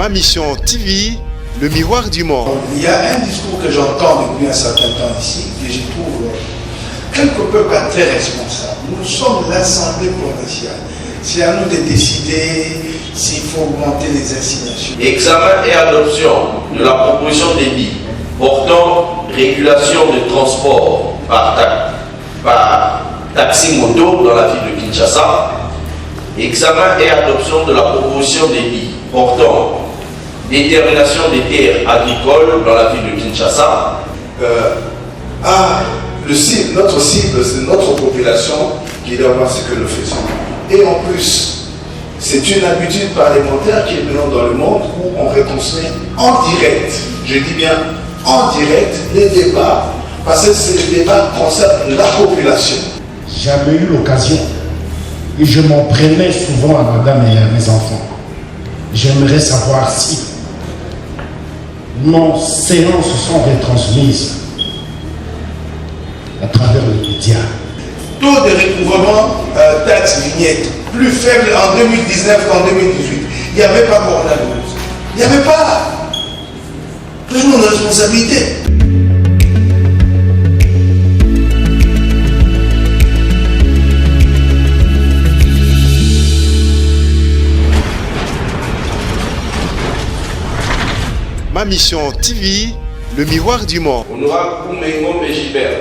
Ma Mission TV, le miroir du monde. Il y a un discours que j'entends depuis un certain temps ici, que je trouve quelque peu pas très responsable. Nous sommes l'Assemblée provinciale. C'est à nous de décider s'il faut augmenter les assignations. Examen et adoption de la proposition des billes portant régulation de transport par taxi moto dans la ville de Kinshasa. Examen et adoption de la proposition des billes portant détermination des terres agricoles dans la ville de Kinshasa. Notre cible, c'est notre population qui doit voir ce que nous faisons. Et en plus, c'est une habitude parlementaire qui est maintenant dans le monde où on reconstruit en direct, je dis bien en direct, les débats, parce que ces débats concernent la population. J'avais eu l'occasion, et je m'en prenais souvent à madame et à mes enfants. J'aimerais savoir si nos séances sont retransmises à travers les médias. Taux de recouvrement taxe vignette plus faible en 2019 qu'en 2018. Il n'y avait pas coronavirus. Il n'y avait pas. Prenons nos responsabilités. Ma Mission TV, le miroir du monde. Honorable Koumengo Gilbert.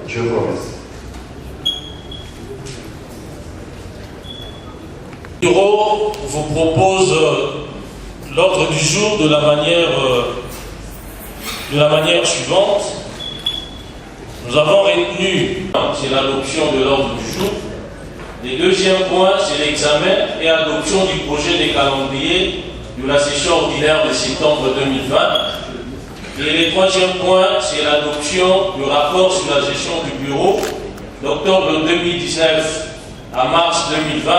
Je vous remercie. Le bureau vous propose l'ordre du jour de la manière suivante. Nous avons retenu, c'est l'adoption de l'ordre du jour. Le deuxième point, c'est l'examen et adoption du projet de calendrier de la session ordinaire de septembre 2020. Et le troisième point, c'est l'adoption du rapport sur la gestion du bureau d'octobre 2019 à mars 2020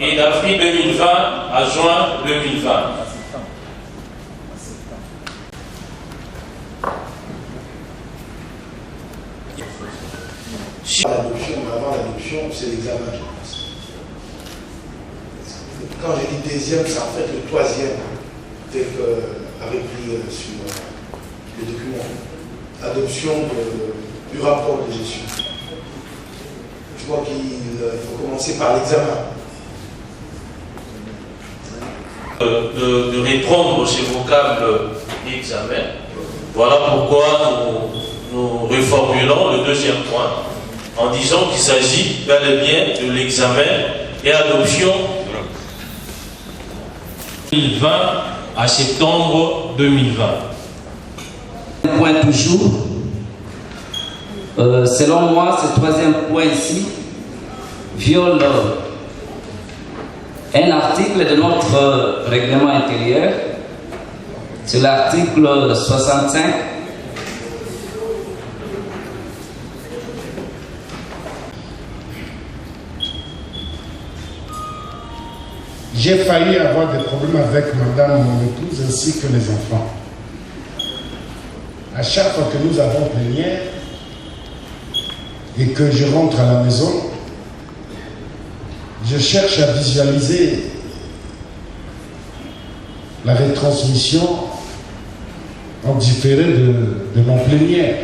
et d'avril 2020 à juin 2020. L'adoption, avant l'adoption, c'est l'examen, je pense. Quand je dis deuxième, c'est en fait le troisième, tel qu'avait pris sur le document. Adoption du rapport de gestion. Je crois qu'il faut commencer par l'examen. De répondre ces vocables examen. Voilà pourquoi nous reformulons le deuxième point en disant qu'il s'agit bel et bien de l'examen et adoption 2020 à septembre 2020. Un point toujours. Selon moi, ce troisième point ici viole un article de notre règlement intérieur. C'est l'article 65. J'ai failli avoir des problèmes avec madame, mon épouse, ainsi que les enfants. À chaque fois que nous avons plénière et que je rentre à la maison, je cherche à visualiser la retransmission en différé de mon plénière.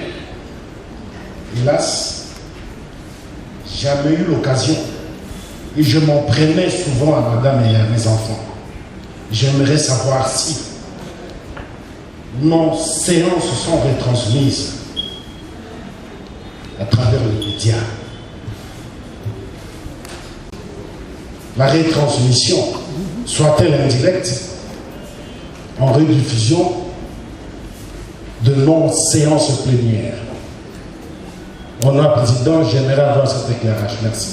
Hélas, jamais eu l'occasion. Et je m'en prenais souvent à madame et à mes enfants. J'aimerais savoir si nos séances sont retransmises à travers les médias. La retransmission, soit-elle indirecte, en rediffusion de nos séances plénières. Honorable Président, j'aimerais avoir cet éclairage. Merci.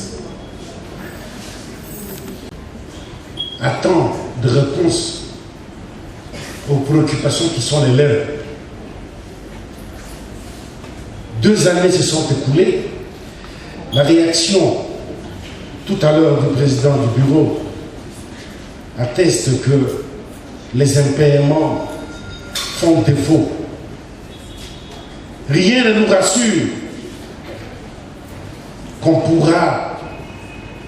Attends de réponse aux préoccupations qui sont les leurs. 2 années se sont écoulées. La réaction tout à l'heure du président du bureau atteste que les impaiements font défaut. Rien ne nous rassure qu'on pourra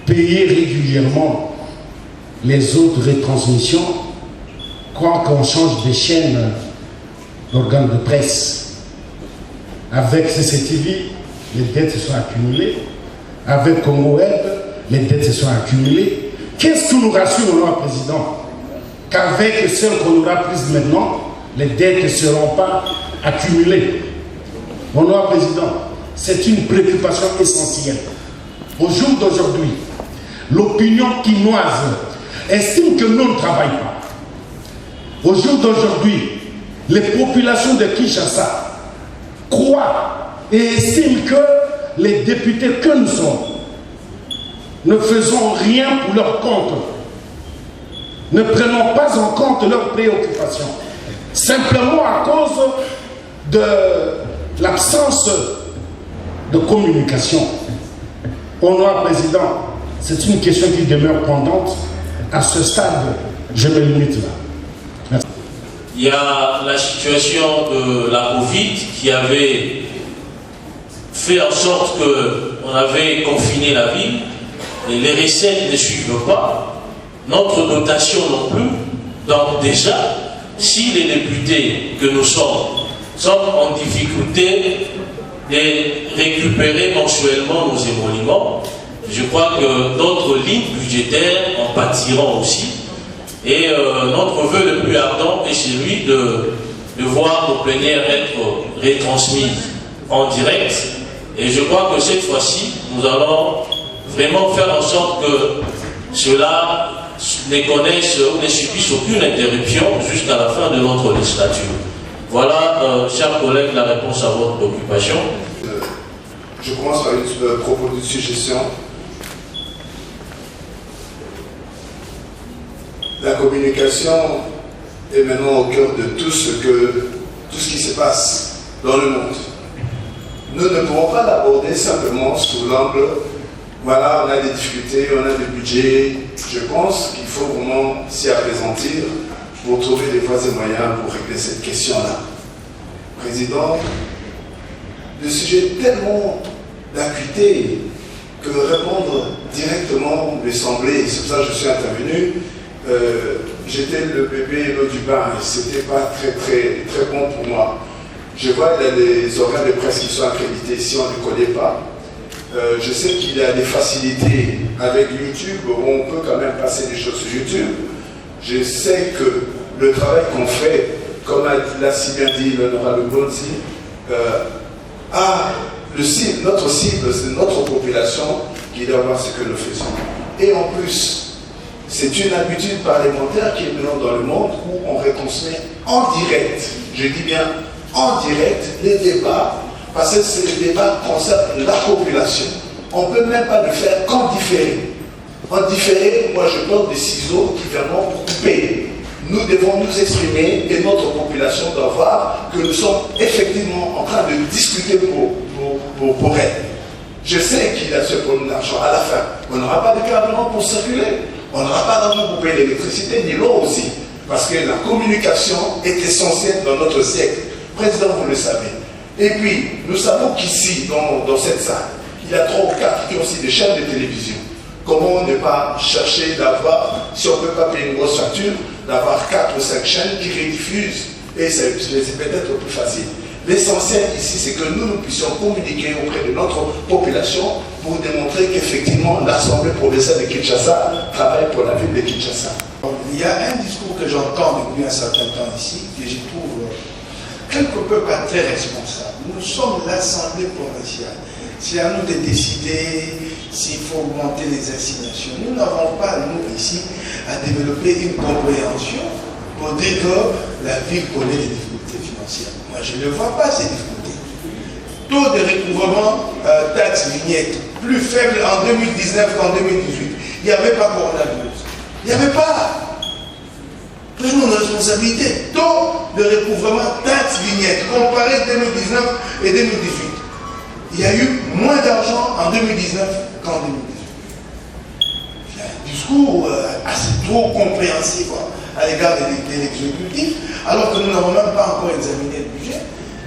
payer régulièrement les autres retransmissions croient qu'on change des chaînes d'organes de presse. Avec CCTV, les dettes se sont accumulées. Avec Congo Web, les dettes se sont accumulées. Qu'est-ce qui nous rassure, Honorable Président? Qu'avec celles qu'on aura prises maintenant, les dettes ne seront pas accumulées. Honorable Président, c'est une préoccupation essentielle. Au jour d'aujourd'hui, l'opinion quinoise estime que nous ne travaillons pas. Au jour d'aujourd'hui, les populations de Kinshasa croient et estiment que les députés que nous sommes ne faisons rien pour leur compte, ne prenons pas en compte leurs préoccupations, simplement à cause de l'absence de communication. Honorable Président, c'est une question qui demeure pendante. À ce stade, je me limite là. Merci. Il y a la situation de la Covid qui avait fait en sorte qu'on avait confiné la ville et les recettes ne suivent pas, notre dotation non plus. Donc déjà, si les députés que nous sommes en difficulté de récupérer mensuellement nos émoluments, je crois que d'autres lignes budgétaires en pâtiront aussi. Et notre vœu le plus ardent est celui de voir nos plénières être retransmises en direct. Et je crois que cette fois-ci, nous allons vraiment faire en sorte que cela ne connaisse ou ne subisse aucune interruption jusqu'à la fin de notre législature. Voilà, chers collègues, la réponse à votre préoccupation. Je commence par une propos de suggestion. La communication est maintenant au cœur de tout ce qui se passe dans le monde. Nous ne pouvons pas l'aborder simplement sous l'angle, voilà, on a des difficultés, on a des budgets. Je pense qu'il faut vraiment s'y apaisantir pour trouver des voies et moyens pour régler cette question-là. Président, le sujet est tellement d'acuité que répondre directement me semblait, c'est pour ça que je suis intervenu. J'étais le bébé l'eau du bain et c'était pas très bon pour moi. Je vois qu'il y a des organes de presse qui sont accrédités si on ne connaît pas. Je sais qu'il y a des facilités avec YouTube où on peut quand même passer des choses sur YouTube. Je sais que le travail qu'on fait, comme l'a si bien dit l'honorable Bonzi, notre cible, c'est notre population qui doit voir ce que nous faisons. Et en plus, c'est une habitude parlementaire qui est maintenant dans le monde où on reconstruit en direct, je dis bien en direct, les débats, parce que ces débats concernent la population. On ne peut même pas le faire qu'en différé. En différé, moi je porte des ciseaux qui viendront couper. Nous devons nous exprimer et notre population doit voir que nous sommes effectivement en train de discuter pour elle. Je sais qu'il y a ce problème d'argent à la fin. On n'aura pas de carburant pour circuler. On n'aura pas d'argent pour payer l'électricité ni l'eau aussi. Parce que la communication est essentielle dans notre siècle. Président, vous le savez. Et puis, nous savons qu'ici, dans cette salle, il y a 3 ou 4 qui ont aussi des chaînes de télévision. Comment ne pas chercher d'avoir, si on ne peut pas payer une grosse facture, d'avoir 4 ou 5 chaînes qui rediffusent. Et c'est peut-être plus facile. L'essentiel ici, c'est que nous puissions communiquer auprès de notre population pour démontrer qu'effectivement, l'Assemblée provinciale de Kinshasa travaille pour la ville de Kinshasa. Il y a un discours que j'entends depuis un certain temps ici, que je trouve quelque peu pas très responsable. Nous sommes l'Assemblée provinciale. C'est à nous de décider s'il faut augmenter les assignations. Nous n'avons pas, nous, ici, à développer une compréhension pour dire que la ville connaît des difficultés financières. Moi, je ne vois pas ces difficultés. Taux de recouvrement, taxes, vignettes, plus faible en 2019 qu'en 2018. Il n'y avait pas coronavirus. Il n'y avait pas. Prenons nos responsabilités. Taux de recouvrement, taxes, vignettes, comparé 2019 et 2018. Il y a eu moins d'argent en 2019 qu'en 2018. Il y a un discours assez trop compréhensif à l'égard de l'exécutif, alors que nous n'avons même pas encore examiné le budget.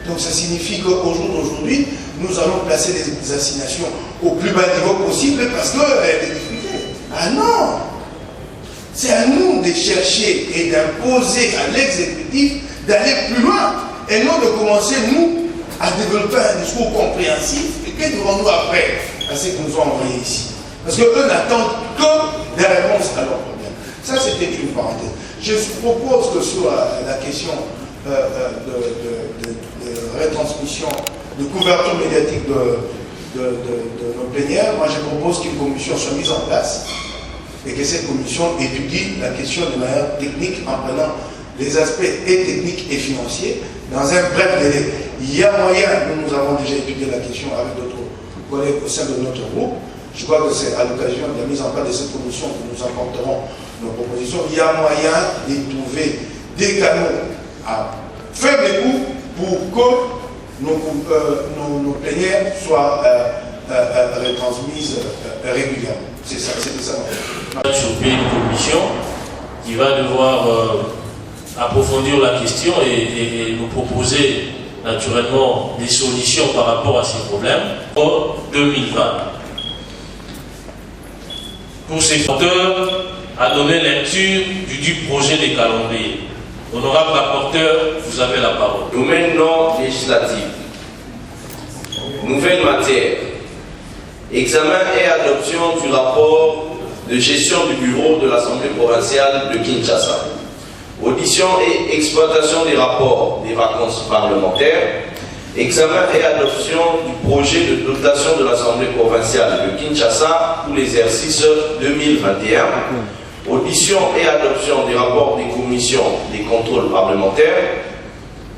Donc ça signifie qu'au jour d'aujourd'hui, nous allons placer les assignations au plus bas niveau possible parce qu'il y a des difficultés. Ah non! C'est à nous de chercher et d'imposer à l'exécutif d'aller plus loin et non de commencer, nous, à développer un discours compréhensif. Et que dirons-nous après à ce qu'ils nous ont envoyés ici? Parce qu'eux n'attendent que des réponses à leurs problèmes. Ça, c'était une parenthèse. Je propose que sur la question de retransmission, de couverture médiatique de nos plénières, moi je propose qu'une commission soit mise en place et que cette commission étudie la question de manière technique en prenant les aspects et techniques et financiers dans un bref délai. Il y a moyen, nous avons déjà étudié la question avec d'autres collègues au sein de notre groupe. Je crois que c'est à l'occasion de la mise en place de cette commission que nous apporterons nos propositions. Il y a moyen de trouver des canaux à faible coût pour que nos plénières soient retransmises régulièrement. C'est ça, c'était ça. Choper une commission qui va devoir approfondir la question et nous proposer naturellement des solutions par rapport à ces problèmes pour 2020. Pour ces facteurs, à donner lecture du projet des calendriers. Honorable rapporteur, vous avez la parole. Domaine non législatif. Nouvelle matière. Examen et adoption du rapport de gestion du bureau de l'Assemblée provinciale de Kinshasa. Audition et exploitation des rapports des vacances parlementaires. Examen et adoption du projet de dotation de l'Assemblée provinciale de Kinshasa pour l'exercice 2021. Audition et adoption des rapports des commissions des contrôles parlementaires.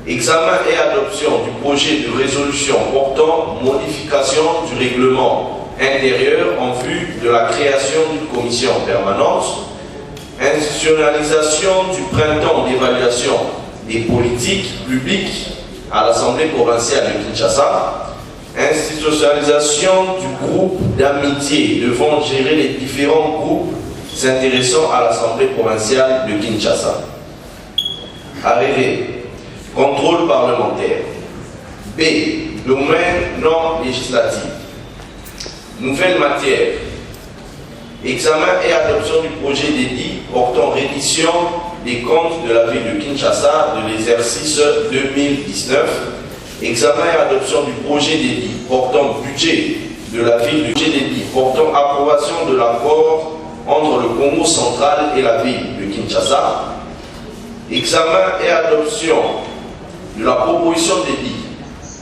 Examen et adoption du projet de résolution portant modification du règlement intérieur en vue de la création d'une commission permanente. Institutionnalisation du printemps d'évaluation des politiques publiques à l'Assemblée provinciale de Kinshasa. Institutionnalisation du groupe d'amitié devant gérer les différents groupes s'intéressant à l'Assemblée provinciale de Kinshasa. Arrivé. Contrôle parlementaire. B. Domaine non législatif. Nouvelle matière. Examen et adoption du projet d'édit portant reddition des comptes de la ville de Kinshasa de l'exercice 2019. Examen et adoption du projet d'édit portant budget de la ville de Kinshasa portant approbation de l'accord entre le Congo central et la ville de Kinshasa. Examen et adoption de la proposition d'édit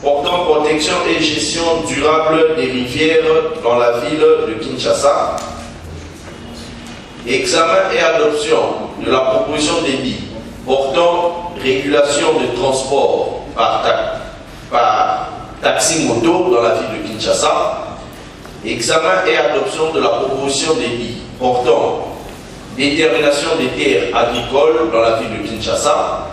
portant protection et gestion durable des rivières dans la ville de Kinshasa. Examen et adoption de la proposition d'édit portant régulation de transport par taxi moto dans la ville de Kinshasa. Examen et adoption de la proposition d'édit portant détermination des terres agricoles dans la ville de Kinshasa.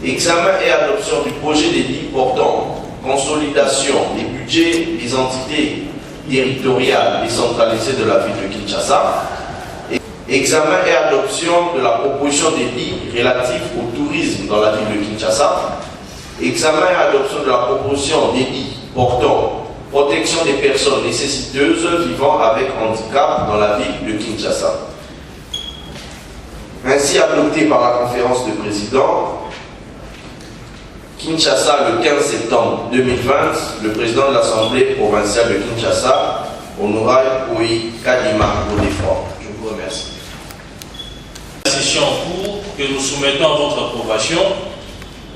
Examen et adoption du projet d'édit portant consolidation des budgets des entités territoriales décentralisées de la ville de Kinshasa. Examen et adoption de la proposition d'édit relative au tourisme dans la ville de Kinshasa. Examen et adoption de la proposition d'édit portant protection des personnes nécessiteuses vivant avec handicap dans la ville de Kinshasa. Ainsi adopté par la conférence de présidents, Kinshasa le 15 septembre 2020, le président de l'Assemblée provinciale de Kinshasa, honorable Oui Kadima Godefroy. Je vous remercie. La session en cours que nous soumettons à votre approbation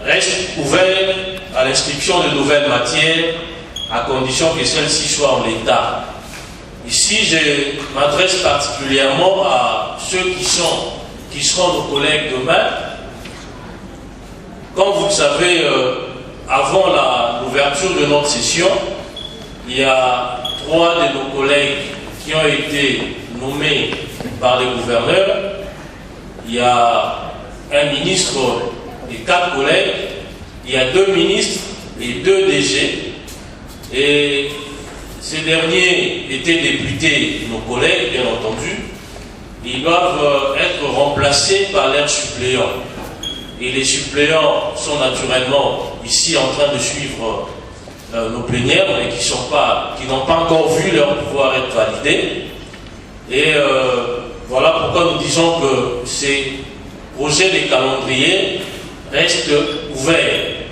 reste ouverte à l'inscription de nouvelles matières à condition que celles-ci soient en l'état. Ici, je m'adresse particulièrement à ceux qui seront nos collègues demain. Comme vous le savez, avant l'ouverture de notre session, il y a 3 de nos collègues qui ont été nommés par les gouverneurs. Il y a un ministre et 4 collègues. Il y a 2 ministres et 2 DG. Et ces derniers étaient députés, nos collègues, bien entendu. Ils doivent être remplacés par leurs suppléants. Et les suppléants sont naturellement ici en train de suivre nos plénières, mais qui n'ont pas encore vu leur pouvoir être validé. Et Voilà pourquoi nous disons que ces projets de calendrier restent ouverts.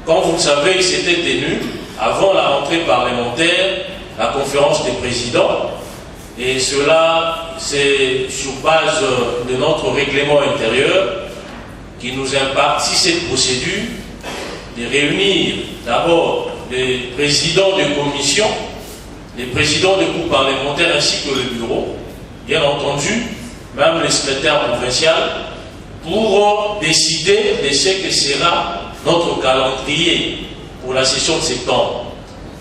Comme vous le savez, il s'était tenu, avant la rentrée parlementaire, la conférence des présidents. Et cela, c'est sur base de notre règlement intérieur qui nous impartit cette procédure de réunir d'abord les présidents de commission, les présidents de groupes parlementaires ainsi que le bureau, bien entendu, même le secrétaire provincial, pour décider de ce que sera notre calendrier pour la session de septembre.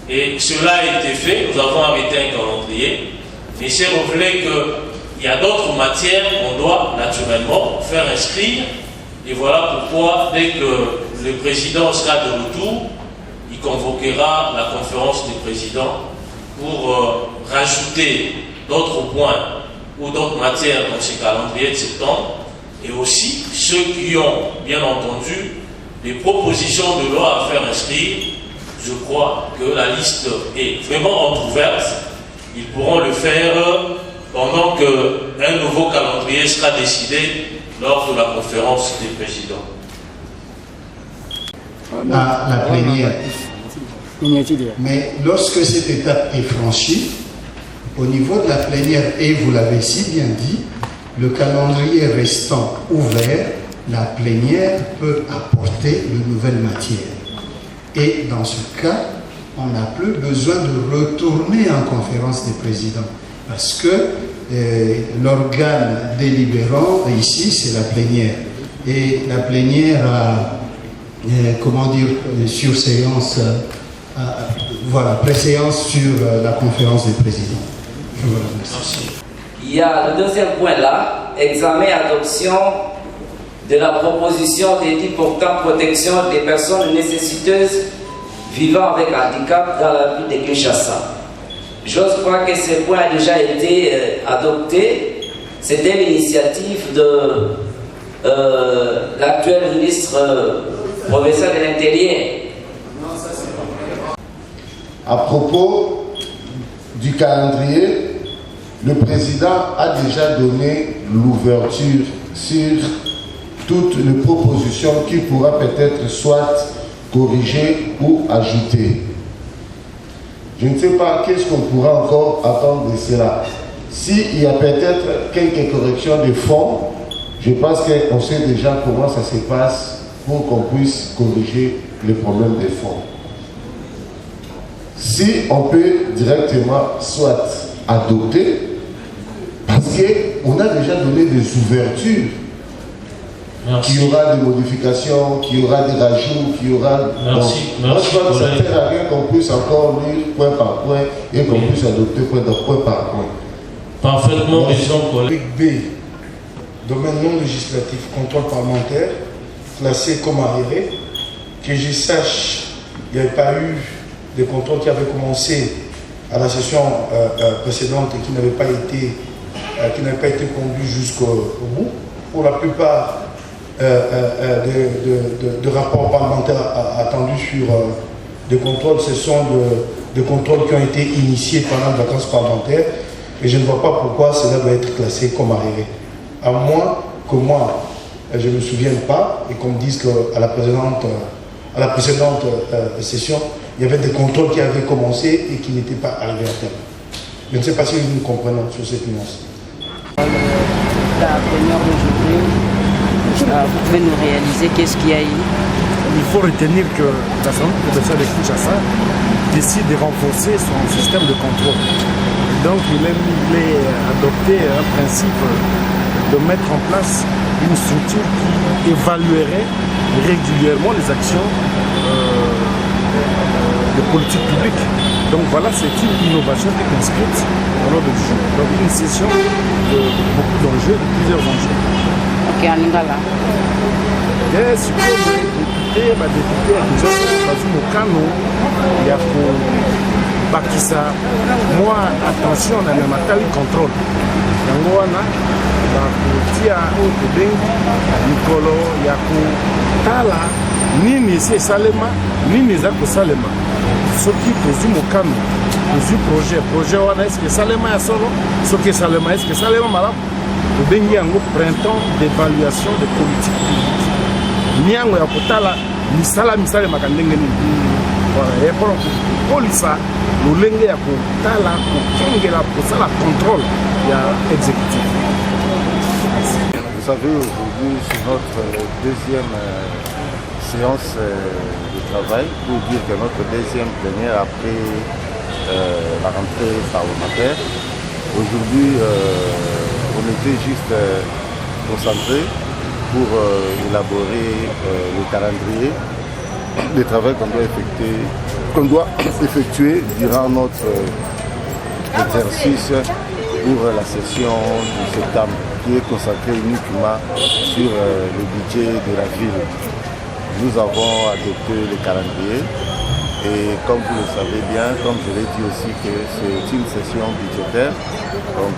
Et cela a été fait, nous avons arrêté un calendrier, mais c'est révélé qu'il y a d'autres matières qu'on doit naturellement faire inscrire. Et voilà pourquoi, dès que le président sera de retour, il convoquera la conférence des présidents pour rajouter d'autres points ou d'autres matières dans ce calendrier de septembre, et aussi ceux qui ont, bien entendu, des propositions de loi à faire inscrire. Je crois que la liste est vraiment entrouverte. Ils pourront le faire pendant qu'un nouveau calendrier sera décidé lors de la conférence des présidents. À la plénière. Mais lorsque cette étape est franchie, au niveau de la plénière, et vous l'avez si bien dit, le calendrier restant ouvert, la plénière peut apporter de nouvelles matières. Et dans ce cas, on n'a plus besoin de retourner en conférence des présidents, parce que l'organe délibérant ici, c'est la plénière. Et la plénière a, comment dire, sur séance, voilà, préséance sur la conférence des présidents. Je vous remercie. Il y a le deuxième point là, examen et adoption de la proposition d'édit portant protection des personnes nécessiteuses vivant avec handicap dans la ville de Kinshasa. J'ose croire que ce point a déjà été adopté. C'était l'initiative de l'actuel ministre provincial de l'Intérieur. À propos du calendrier, le président a déjà donné l'ouverture sur toutes les propositions qui pourra peut-être soit corriger ou ajouter. Je ne sais pas qu'est-ce qu'on pourra encore attendre de cela. S'il y a peut-être quelques corrections de fond, je pense qu'on sait déjà comment ça se passe pour qu'on puisse corriger les problèmes de fond. Si on peut directement soit adopter, parce qu'on a déjà donné des ouvertures. Qu'il y aura des modifications, qu'il y aura des rajouts, qu'il y aura... Merci. Moi, je crois que ça ne sert à rien qu'on puisse encore lire point par point et qu'on puisse adopter point par point. Parfaitement raison, collègue. B, domaine non législatif, contrôle parlementaire, classé comme arriéré. Que je sache, il n'y avait pas eu de contrôle qui avait commencé à la session précédente et qui n'avait pas été conduit jusqu'au bout. Pour la plupart de rapports parlementaires attendus sur des contrôles, ce sont des contrôles qui ont été initiés pendant les vacances parlementaires, et je ne vois pas pourquoi cela doit être classé comme arriéré. À moins que moi, je ne me souvienne pas, et qu'on me dise qu'à la précédente session, il y avait des contrôles qui avaient commencé et qui n'étaient pas arrivés à terme. Je ne sais pas si nous comprenons sur cette nuance. La première d'aujourd'hui, vous pouvez nous réaliser qu'est-ce qu'il y a eu? Il faut retenir que l'Assemblée provinciale de Kinshasa décide de renforcer son système de contrôle. Donc il est adopté un principe de mettre en place une structure qui évaluerait régulièrement les actions de politique publique. Donc voilà, c'est une innovation qui est inscrite dans l'ordre du jour. Donc une session de beaucoup d'enjeux, de plusieurs enjeux. Ok, en lingala. Et si vous voulez député à Kinshasa, bazwi mokano ya kobakisa moi attention na matali contrôle. Yango wana bakotia oyo tobengi mikolo ya kotala nini esi esalema, nini eza kosalema. Soki tozwi mokano, tozwi projet wana eske esalema ya solo, soki esalema eske esalema malamu. tobengi yango printemps d'évaluation de politique publique. Niango ya kotala misala elemaka ndenge nini. Voilà, mpona kokolisa lolenge ya kotala kokengela kosala contrôle ya exécutif. Vous savez, aujourd'hui, c'est notre deuxième séance de travail, pour dire que notre deuxième plénière après la rentrée parlementaire. Aujourd'hui, on était juste concentrés pour élaborer le calendrier des travaux qu'on doit effectuer durant notre exercice pour la session de septembre, qui est consacrée uniquement sur le budget de la ville. Nous avons adopté le calendrier et comme vous le savez bien, comme je l'ai dit aussi, que c'est une session budgétaire, donc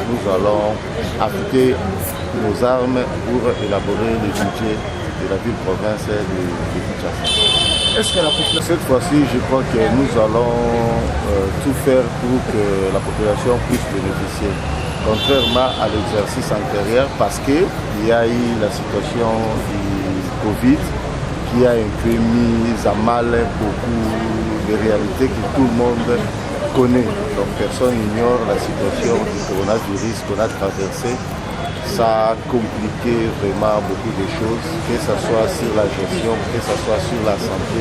nous allons affecter nos armes pour élaborer le budget de la ville-province de Kinshasa. Cette fois-ci, je crois que nous allons tout faire pour que la population puisse bénéficier. Contrairement à l'exercice antérieur, parce qu'il y a eu la situation du Covid qui a un peu mis à mal beaucoup de réalités que tout le monde connaît. Donc personne n'ignore la situation du coronavirus qu'on a traversé. Ça a compliqué vraiment beaucoup de choses, que ce soit sur la gestion, que ce soit sur la santé,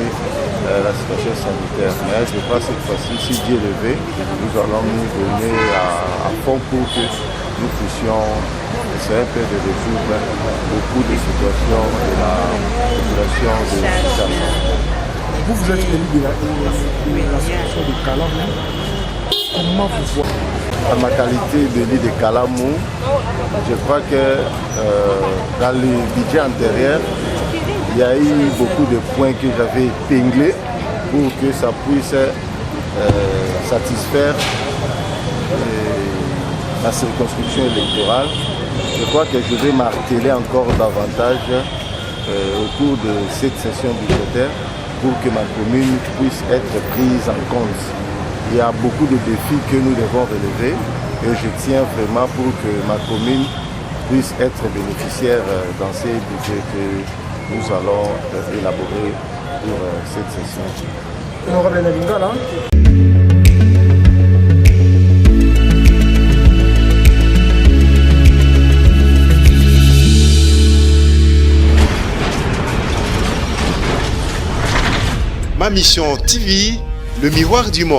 la situation sanitaire. Mais je crois que cette fois-ci, si Dieu le veut, nous allons nous donner à fond pour que nous puissions essayer un peu de résoudre beaucoup de situations de la population de Kinshasa. Vous êtes élu de l'association de Kalamou. Comment vous voyez? En ma qualité d'élu de Kalamou, je crois que dans le budget antérieur, il y a eu beaucoup de points que j'avais épinglés pour que ça puisse satisfaire la circonscription électorale. Je crois que je vais marteler encore davantage au cours de cette session budgétaire pour que ma commune puisse être prise en compte. Il y a beaucoup de défis que nous devons relever et je tiens vraiment pour que ma commune puisse être bénéficiaire dans ces budgets que nous allons élaborer pour cette session. Honorable Nalingala. Ma mission TV, le miroir du monde.